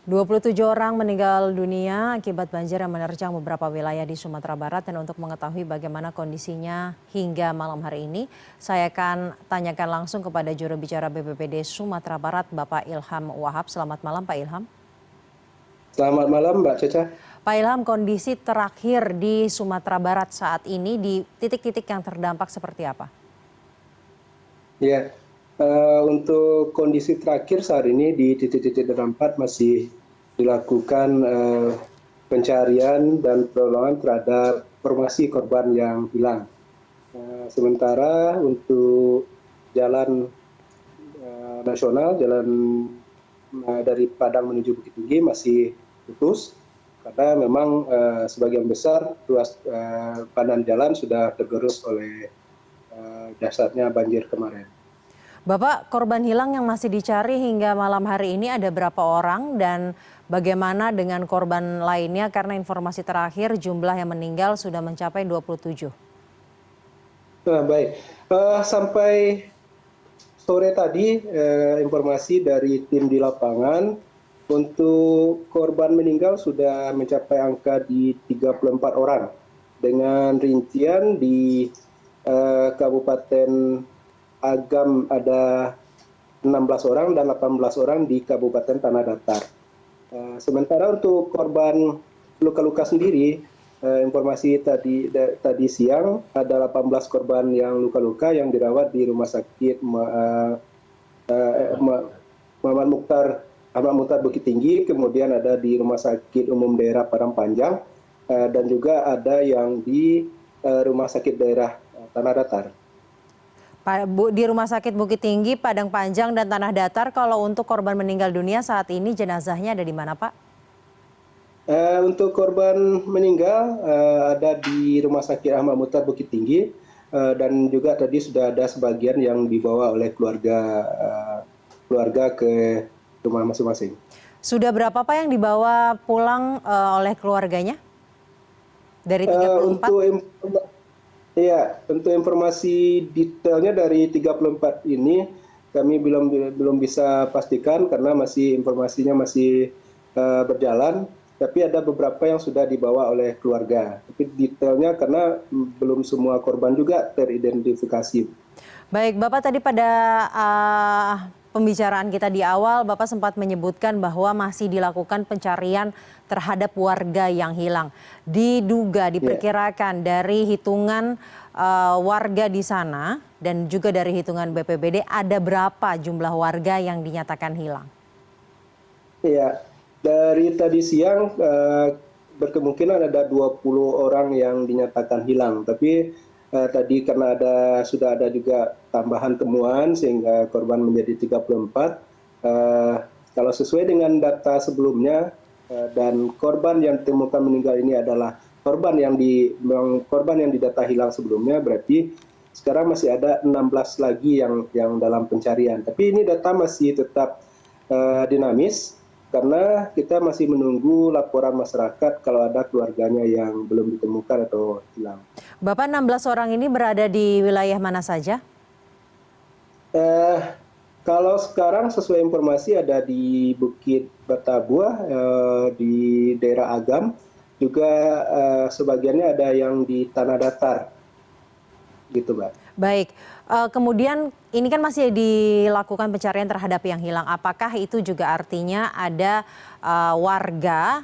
27 orang meninggal dunia akibat banjir yang menerjang beberapa wilayah di Sumatera Barat, dan untuk mengetahui bagaimana kondisinya hingga malam hari ini, saya akan tanyakan langsung kepada juru bicara BPBD Sumatera Barat, Bapak Ilham Wahab. Selamat malam, Pak Ilham. Selamat malam, Mbak Caca. Pak Ilham, kondisi terakhir di Sumatera Barat saat ini di titik-titik yang terdampak seperti apa? Ya, untuk kondisi terakhir saat ini di titik-titik terdampak masih dilakukan pencarian dan pertolongan terhadap informasi korban yang hilang. Sementara untuk jalan nasional, jalan dari Padang menuju Bukit Tinggi masih putus karena memang sebagian besar ruas badan jalan sudah tergerus oleh dahsyatnya banjir kemarin. Bapak, korban hilang yang masih dicari hingga malam hari ini ada berapa orang, dan bagaimana dengan korban lainnya, karena informasi terakhir jumlah yang meninggal sudah mencapai 27. Baik, sampai sore tadi informasi dari tim di lapangan untuk korban meninggal sudah mencapai angka di 34 orang dengan rincian di Kabupaten Agam ada 16 orang dan 18 orang di Kabupaten Tanah Datar. Sementara untuk korban luka-luka sendiri, informasi tadi siang ada 18 korban yang luka-luka yang dirawat di Rumah Sakit Ahmad Mukhtar Bukit Tinggi, kemudian ada di Rumah Sakit Umum Daerah Padang Panjang, dan juga ada yang di Rumah Sakit Daerah Tanah Datar. Di Rumah Sakit Bukit Tinggi, Padang Panjang, dan Tanah Datar, kalau untuk korban meninggal dunia saat ini jenazahnya ada di mana, Pak? Untuk korban meninggal ada di Rumah Sakit Ahmad Mukhtar Bukit Tinggi, dan juga tadi sudah ada sebagian yang dibawa oleh keluarga ke rumah masing-masing. Sudah berapa, Pak, yang dibawa pulang oleh keluarganya dari 34? Iya, untuk informasi detailnya dari 34 ini kami belum bisa pastikan karena informasinya masih berjalan. Tapi ada beberapa yang sudah dibawa oleh keluarga. Tapi detailnya karena belum semua korban juga teridentifikasi. Baik, Bapak, tadi pada pembicaraan kita di awal, Bapak sempat menyebutkan bahwa masih dilakukan pencarian terhadap warga yang hilang. Diduga, diperkirakan dari hitungan warga di sana dan juga dari hitungan BPBD, ada berapa jumlah warga yang dinyatakan hilang? Iya, dari tadi siang berkemungkinan ada 20 orang yang dinyatakan hilang. Tapi tadi karena sudah ada juga tambahan temuan sehingga korban menjadi 34. Kalau sesuai dengan data sebelumnya, dan korban yang ditemukan meninggal ini adalah korban yang didata hilang sebelumnya, berarti sekarang masih ada 16 lagi yang dalam pencarian. Tapi ini data masih tetap dinamis karena kita masih menunggu laporan masyarakat kalau ada keluarganya yang belum ditemukan atau hilang. Bapak, 16 orang ini berada di wilayah mana saja? Kalau sekarang sesuai informasi ada di Bukit Batabuah, di daerah Agam, juga sebagiannya ada yang di Tanah Datar, gitu, Mbak. Baik, kemudian ini kan masih dilakukan pencarian terhadap yang hilang. Apakah itu juga artinya ada warga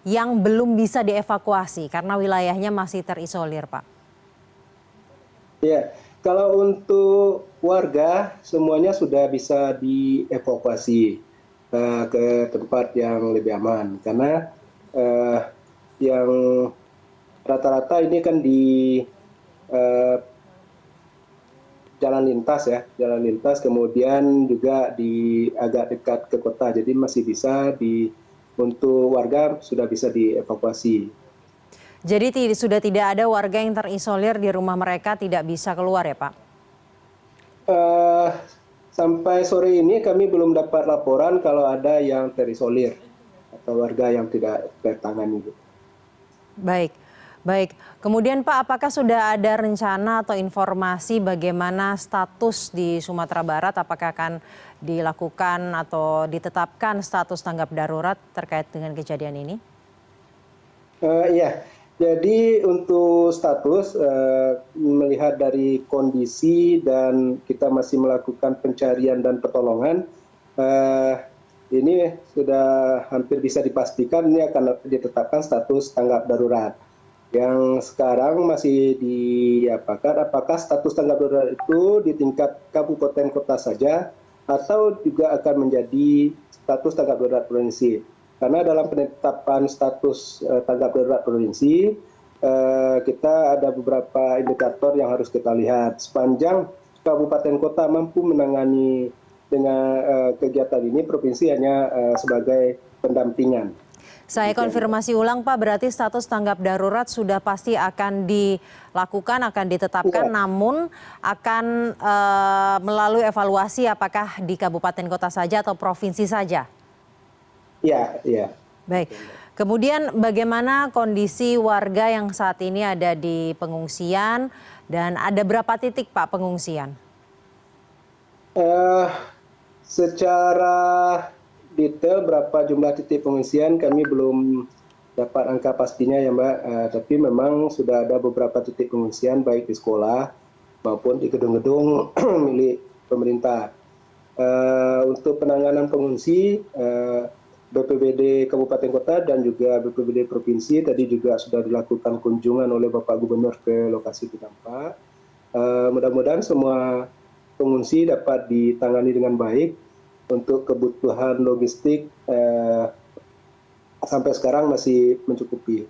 yang belum bisa dievakuasi karena wilayahnya masih terisolir, Pak? Ya, kalau untuk warga semuanya sudah bisa dievakuasi ke tempat yang lebih aman, karena yang rata-rata ini kan di jalan lintas, kemudian juga di agak dekat ke kota, jadi masih bisa untuk warga sudah bisa dievakuasi. Jadi sudah tidak ada warga yang terisolir di rumah mereka, tidak bisa keluar ya, Pak? Sampai sore ini kami belum dapat laporan kalau ada yang terisolir atau warga yang tidak tertangani. Baik, Baik, kemudian Pak, apakah sudah ada rencana atau informasi bagaimana status di Sumatera Barat? Apakah akan dilakukan atau ditetapkan status tanggap darurat terkait dengan kejadian ini? Iya, jadi untuk status melihat dari kondisi dan kita masih melakukan pencarian dan pertolongan, eh, ini sudah hampir bisa dipastikan ini akan ditetapkan status tanggap darurat. Yang sekarang masih diapakan, apakah status tanggap darurat itu di tingkat kabupaten kota saja atau juga akan menjadi status tanggap darurat provinsi. Karena dalam penetapan status tanggap darurat provinsi, kita ada beberapa indikator yang harus kita lihat. Sepanjang kabupaten kota mampu menangani dengan kegiatan ini, provinsi hanya sebagai pendampingan. Saya konfirmasi ulang Pak, berarti status tanggap darurat sudah pasti akan dilakukan, akan ditetapkan, namun akan melalui evaluasi apakah di kabupaten kota saja atau provinsi saja? Iya, iya. Baik. Kemudian bagaimana kondisi warga yang saat ini ada di pengungsian dan ada berapa titik Pak pengungsian? Secara detail berapa jumlah titik pengungsian kami belum dapat angka pastinya ya Mbak, tapi memang sudah ada beberapa titik pengungsian baik di sekolah maupun di gedung-gedung milik pemerintah. Untuk penanganan pengungsi, BPBD Kabupaten Kota dan juga BPBD Provinsi tadi juga sudah dilakukan kunjungan oleh Bapak Gubernur ke lokasi terdampak. Mudah-mudahan semua pengungsi dapat ditangani dengan baik. Untuk kebutuhan logistik sampai sekarang masih mencukupi.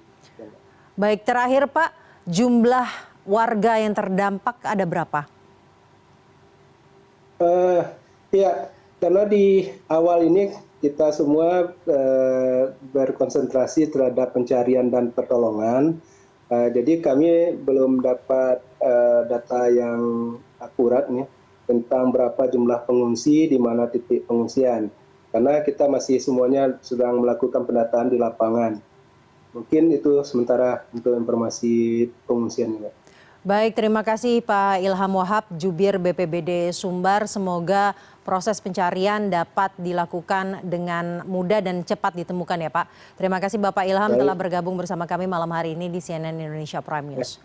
Baik, terakhir Pak, jumlah warga yang terdampak ada berapa? Ya, karena di awal ini kita semua berkonsentrasi terhadap pencarian dan pertolongan. Jadi kami belum dapat data yang akurat nih tentang berapa jumlah pengungsi di mana titik pengungsian. Karena kita masih semuanya sedang melakukan pendataan di lapangan. Mungkin itu sementara untuk informasi pengungsian. Baik, terima kasih Pak Ilham Wahab, Jubir BPBD Sumbar. Semoga proses pencarian dapat dilakukan dengan mudah dan cepat ditemukan ya Pak. Terima kasih Bapak Ilham telah bergabung bersama kami malam hari ini di CNN Indonesia Prime News.